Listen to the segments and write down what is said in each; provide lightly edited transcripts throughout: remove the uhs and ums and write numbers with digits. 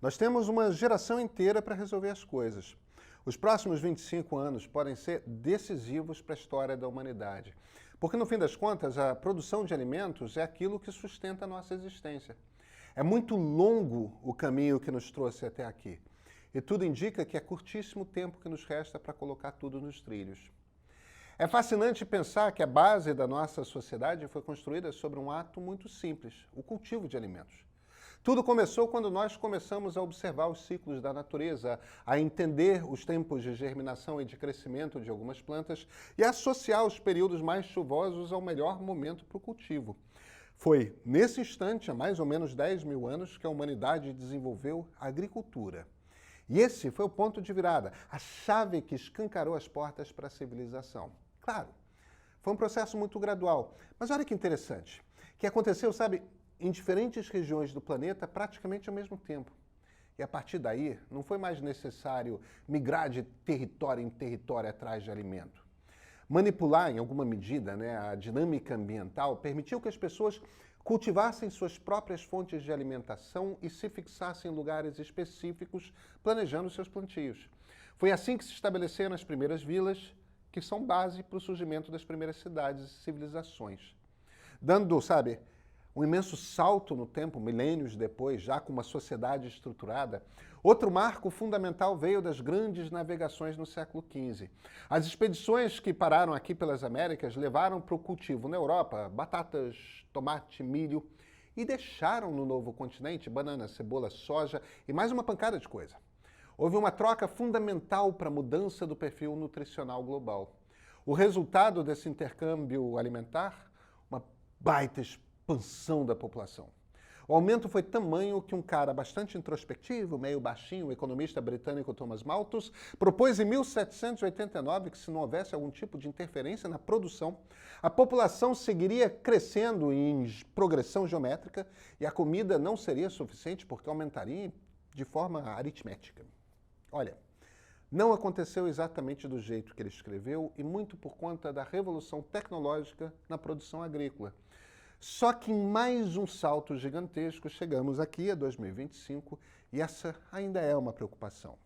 Nós temos uma geração inteira para resolver as coisas. Os próximos 25 anos podem ser decisivos para a história da humanidade. Porque, no fim das contas, a produção de alimentos é aquilo que sustenta a nossa existência. É muito longo o caminho que nos trouxe até aqui. E tudo indica que é curtíssimo o tempo que nos resta para colocar tudo nos trilhos. É fascinante pensar que a base da nossa sociedade foi construída sobre um ato muito simples, o cultivo de alimentos. Tudo começou quando nós começamos a observar os ciclos da natureza, a entender os tempos de germinação e de crescimento de algumas plantas e a associar os períodos mais chuvosos ao melhor momento para o cultivo. Foi nesse instante, há mais ou menos 10 mil anos, que a humanidade desenvolveu a agricultura. E esse foi o ponto de virada, a chave que escancarou as portas para a civilização. Claro, foi um processo muito gradual, mas olha que interessante, que aconteceu, sabe, em diferentes regiões do planeta praticamente ao mesmo tempo. E a partir daí, não foi mais necessário migrar de território em território atrás de alimento. Manipular, em alguma medida, a dinâmica ambiental permitiu que as pessoas cultivassem suas próprias fontes de alimentação e se fixassem em lugares específicos, planejando seus plantios. Foi assim que se estabeleceram as primeiras vilas, que são base para o surgimento das primeiras cidades e civilizações. Dando, sabe, um imenso salto no tempo, milênios depois, já com uma sociedade estruturada, outro marco fundamental veio das grandes navegações no século XV. As expedições que pararam aqui pelas Américas levaram para o cultivo na Europa batatas, tomate, milho e deixaram no novo continente banana, cebola, soja e mais uma pancada de coisa. Houve uma troca fundamental para a mudança do perfil nutricional global. O resultado desse intercâmbio alimentar, uma baita expansão da população. O aumento foi tamanho que um cara bastante introspectivo, meio baixinho, o economista britânico Thomas Malthus, propôs em 1789 que se não houvesse algum tipo de interferência na produção, a população seguiria crescendo em progressão geométrica e a comida não seria suficiente porque aumentaria de forma aritmética. Olha, não aconteceu exatamente do jeito que ele escreveu e muito por conta da revolução tecnológica na produção agrícola. Só que em mais um salto gigantesco, chegamos aqui a 2025 e essa ainda é uma preocupação.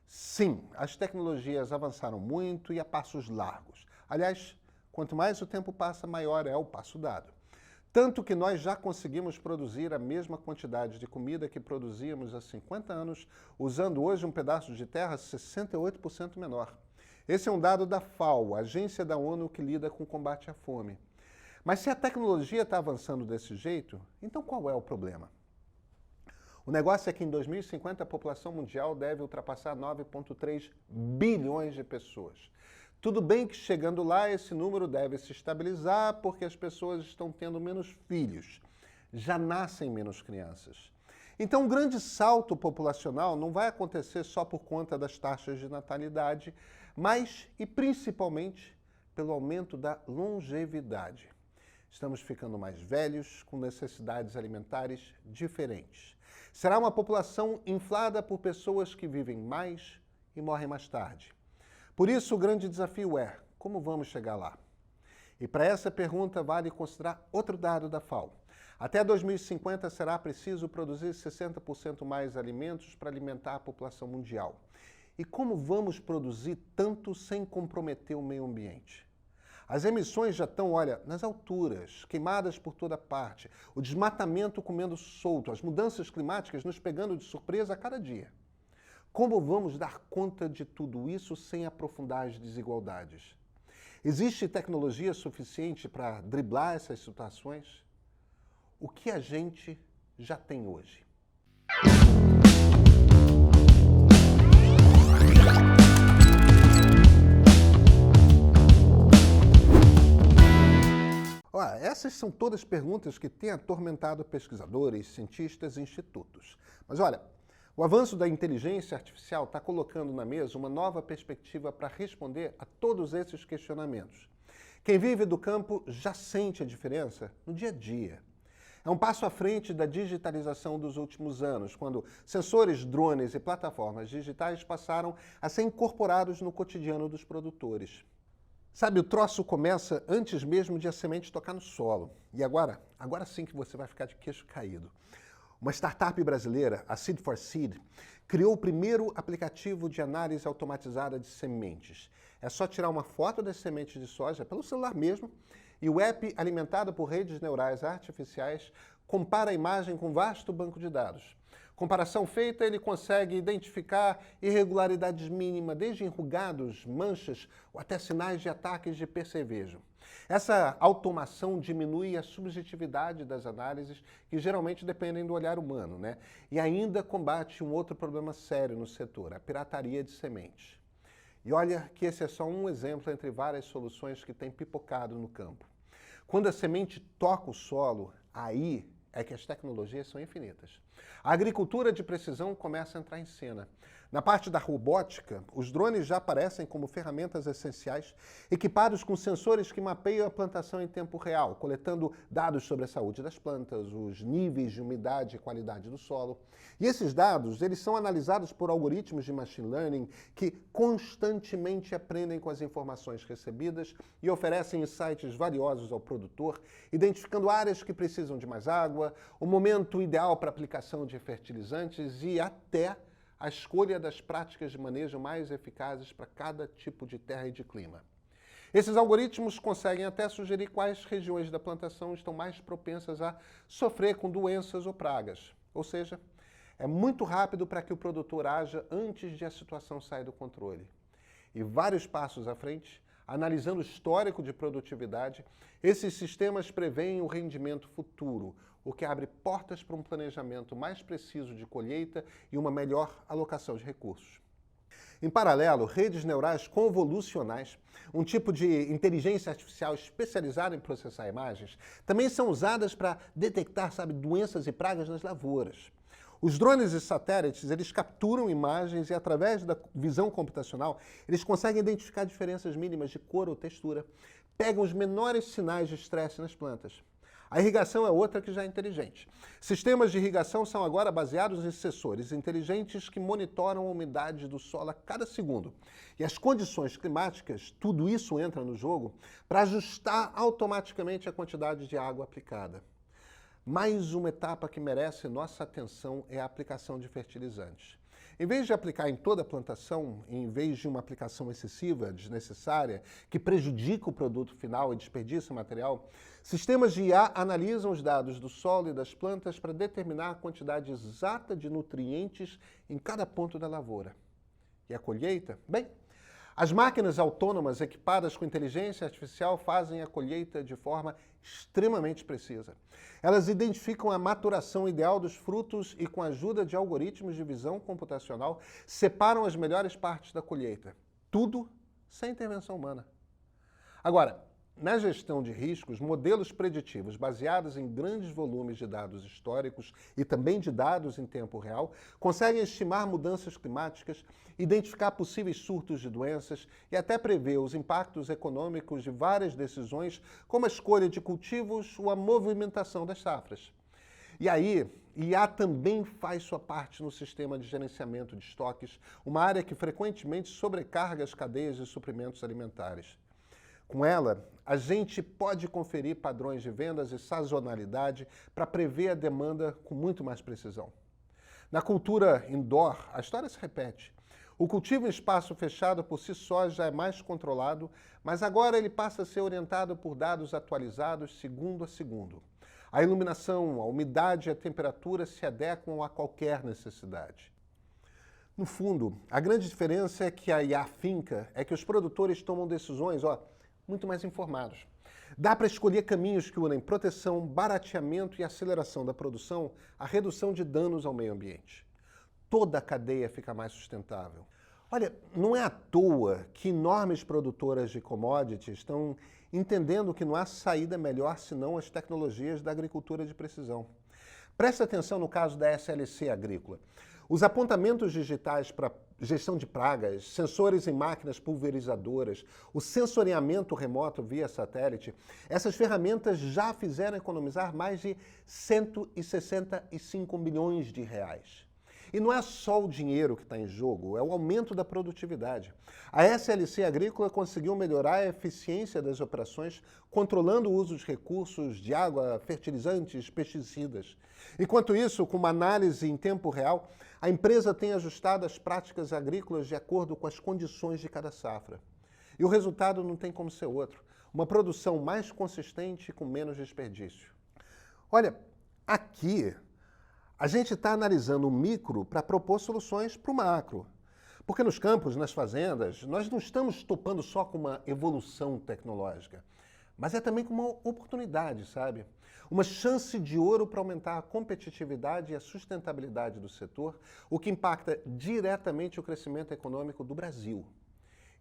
Sim, as tecnologias avançaram muito e a passos largos. Aliás, quanto mais o tempo passa, maior é o passo dado. Tanto que nós já conseguimos produzir a mesma quantidade de comida que produzíamos há 50 anos, usando hoje um pedaço de terra 68% menor. Esse é um dado da FAO, a agência da ONU que lida com o combate à fome. Mas se a tecnologia está avançando desse jeito, então qual é o problema? O negócio é que em 2050 a população mundial deve ultrapassar 9,3 bilhões de pessoas. Tudo bem que chegando lá esse número deve se estabilizar porque as pessoas estão tendo menos filhos, já nascem menos crianças. Então, um grande salto populacional não vai acontecer só por conta das taxas de natalidade, mas e principalmente pelo aumento da longevidade. Estamos ficando mais velhos, com necessidades alimentares diferentes. Será uma população inflada por pessoas que vivem mais e morrem mais tarde. Por isso, o grande desafio é, como vamos chegar lá? E para essa pergunta vale considerar outro dado da FAO. Até 2050 será preciso produzir 60% mais alimentos para alimentar a população mundial. E como vamos produzir tanto sem comprometer o meio ambiente? As emissões já estão, olha, nas alturas, queimadas por toda parte, o desmatamento comendo solto, as mudanças climáticas nos pegando de surpresa a cada dia. Como vamos dar conta de tudo isso sem aprofundar as desigualdades? Existe tecnologia suficiente para driblar essas situações? O que a gente já tem hoje? Essas são todas perguntas que têm atormentado pesquisadores, cientistas e institutos. Mas olha, o avanço da inteligência artificial está colocando na mesa uma nova perspectiva para responder a todos esses questionamentos. Quem vive do campo já sente a diferença no dia a dia. É um passo à frente da digitalização dos últimos anos, quando sensores, drones e plataformas digitais passaram a ser incorporados no cotidiano dos produtores. Sabe, o troço começa antes mesmo de a semente tocar no solo. E agora sim que você vai ficar de queixo caído. Uma startup brasileira, a Seed4Seed, criou o primeiro aplicativo de análise automatizada de sementes. É só tirar uma foto das sementes de soja pelo celular mesmo e o app, alimentado por redes neurais artificiais, compara a imagem com um vasto banco de dados. Comparação feita, ele consegue identificar irregularidades mínimas, desde enrugados, manchas ou até sinais de ataques de percevejo. Essa automação diminui a subjetividade das análises, que geralmente dependem do olhar humano, né? E ainda combate um outro problema sério no setor, a pirataria de sementes. E olha que esse é só um exemplo entre várias soluções que têm pipocado no campo. Quando a semente toca o solo, aí é que as tecnologias são infinitas. A agricultura de precisão começa a entrar em cena. Na parte da robótica, os drones já aparecem como ferramentas essenciais, equipados com sensores que mapeiam a plantação em tempo real, coletando dados sobre a saúde das plantas, os níveis de umidade e qualidade do solo. E esses dados, eles são analisados por algoritmos de machine learning que constantemente aprendem com as informações recebidas e oferecem insights valiosos ao produtor, identificando áreas que precisam de mais água, o momento ideal para aplicação de fertilizantes e até a escolha das práticas de manejo mais eficazes para cada tipo de terra e de clima. Esses algoritmos conseguem até sugerir quais regiões da plantação estão mais propensas a sofrer com doenças ou pragas. Ou seja, é muito rápido para que o produtor haja antes de a situação sair do controle. E vários passos à frente, analisando o histórico de produtividade, esses sistemas preveem o rendimento futuro, o que abre portas para um planejamento mais preciso de colheita e uma melhor alocação de recursos. Em paralelo, redes neurais convolucionais, um tipo de inteligência artificial especializada em processar imagens, também são usadas para detectar, doenças e pragas nas lavouras. Os drones e satélites, eles capturam imagens e, através da visão computacional, eles conseguem identificar diferenças mínimas de cor ou textura, pegam os menores sinais de estresse nas plantas. A irrigação é outra que já é inteligente. Sistemas de irrigação são agora baseados em sensores inteligentes que monitoram a umidade do solo a cada segundo. E as condições climáticas, tudo isso entra no jogo para ajustar automaticamente a quantidade de água aplicada. Mais uma etapa que merece nossa atenção é a aplicação de fertilizantes. Em vez de aplicar em toda a plantação, em vez de uma aplicação excessiva, desnecessária, que prejudica o produto final e desperdiça o material, sistemas de IA analisam os dados do solo e das plantas para determinar a quantidade exata de nutrientes em cada ponto da lavoura. E a colheita? Bem, as máquinas autônomas equipadas com inteligência artificial fazem a colheita de forma extremamente precisa. Elas identificam a maturação ideal dos frutos e, com a ajuda de algoritmos de visão computacional, separam as melhores partes da colheita. Tudo sem intervenção humana. Agora, na gestão de riscos, modelos preditivos baseados em grandes volumes de dados históricos e também de dados em tempo real conseguem estimar mudanças climáticas, identificar possíveis surtos de doenças e até prever os impactos econômicos de várias decisões, como a escolha de cultivos ou a movimentação das safras. E aí, IA também faz sua parte no sistema de gerenciamento de estoques, uma área que frequentemente sobrecarga as cadeias de suprimentos alimentares. Com ela, a gente pode conferir padrões de vendas e sazonalidade para prever a demanda com muito mais precisão. Na cultura indoor, a história se repete. O cultivo em espaço fechado por si só já é mais controlado, mas agora ele passa a ser orientado por dados atualizados segundo a segundo. A iluminação, a umidade e a temperatura se adequam a qualquer necessidade. No fundo, a grande diferença é que a IA finca é que os produtores tomam decisões, muito mais informados. Dá para escolher caminhos que unem proteção, barateamento e aceleração da produção à redução de danos ao meio ambiente. Toda a cadeia fica mais sustentável. Olha, não é à toa que enormes produtoras de commodities estão entendendo que não há saída melhor senão as tecnologias da agricultura de precisão. Presta atenção no caso da SLC agrícola. Os apontamentos digitais para gestão de pragas, sensores em máquinas pulverizadoras, o sensoriamento remoto via satélite, essas ferramentas já fizeram economizar mais de 165 milhões de reais. E não é só o dinheiro que está em jogo, é o aumento da produtividade. A SLC Agrícola conseguiu melhorar a eficiência das operações, controlando o uso de recursos de água, fertilizantes, pesticidas. Enquanto isso, com uma análise em tempo real, a empresa tem ajustado as práticas agrícolas de acordo com as condições de cada safra. E o resultado não tem como ser outro. Uma produção mais consistente e com menos desperdício. Olha, aqui a gente está analisando o micro para propor soluções para o macro. Porque nos campos, nas fazendas, nós não estamos topando só com uma evolução tecnológica, mas é também com uma oportunidade, sabe? Uma chance de ouro para aumentar a competitividade e a sustentabilidade do setor, o que impacta diretamente o crescimento econômico do Brasil.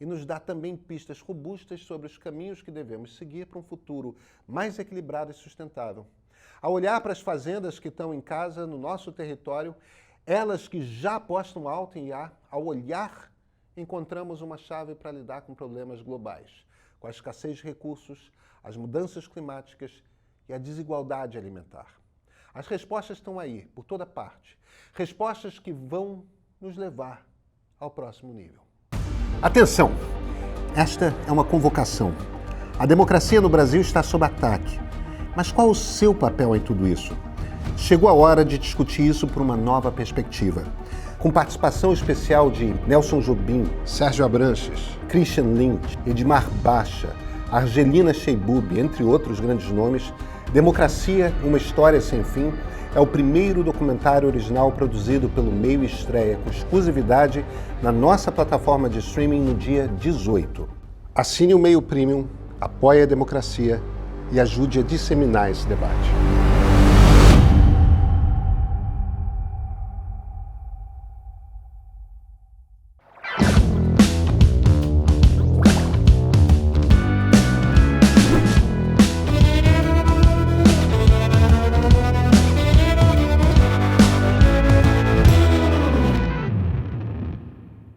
E nos dá também pistas robustas sobre os caminhos que devemos seguir para um futuro mais equilibrado e sustentável. Ao olhar para as fazendas que estão em casa, no nosso território, elas que já apostam alto em IA, ao olhar, encontramos uma chave para lidar com problemas globais, com a escassez de recursos, as mudanças climáticas e a desigualdade alimentar. As respostas estão aí, por toda parte. Respostas que vão nos levar ao próximo nível. Atenção! Esta é uma convocação. A democracia no Brasil está sob ataque. Mas qual o seu papel em tudo isso? Chegou a hora de discutir isso por uma nova perspectiva. Com participação especial de Nelson Jobim, Sérgio Abranches, Christian Lynch, Edmar Bacha, Argelina Sheibub, entre outros grandes nomes, Democracia, uma história sem fim, é o primeiro documentário original produzido pelo Meio e estreia com exclusividade na nossa plataforma de streaming no dia 18. Assine o Meio Premium, apoie a democracia e ajude a disseminar esse debate.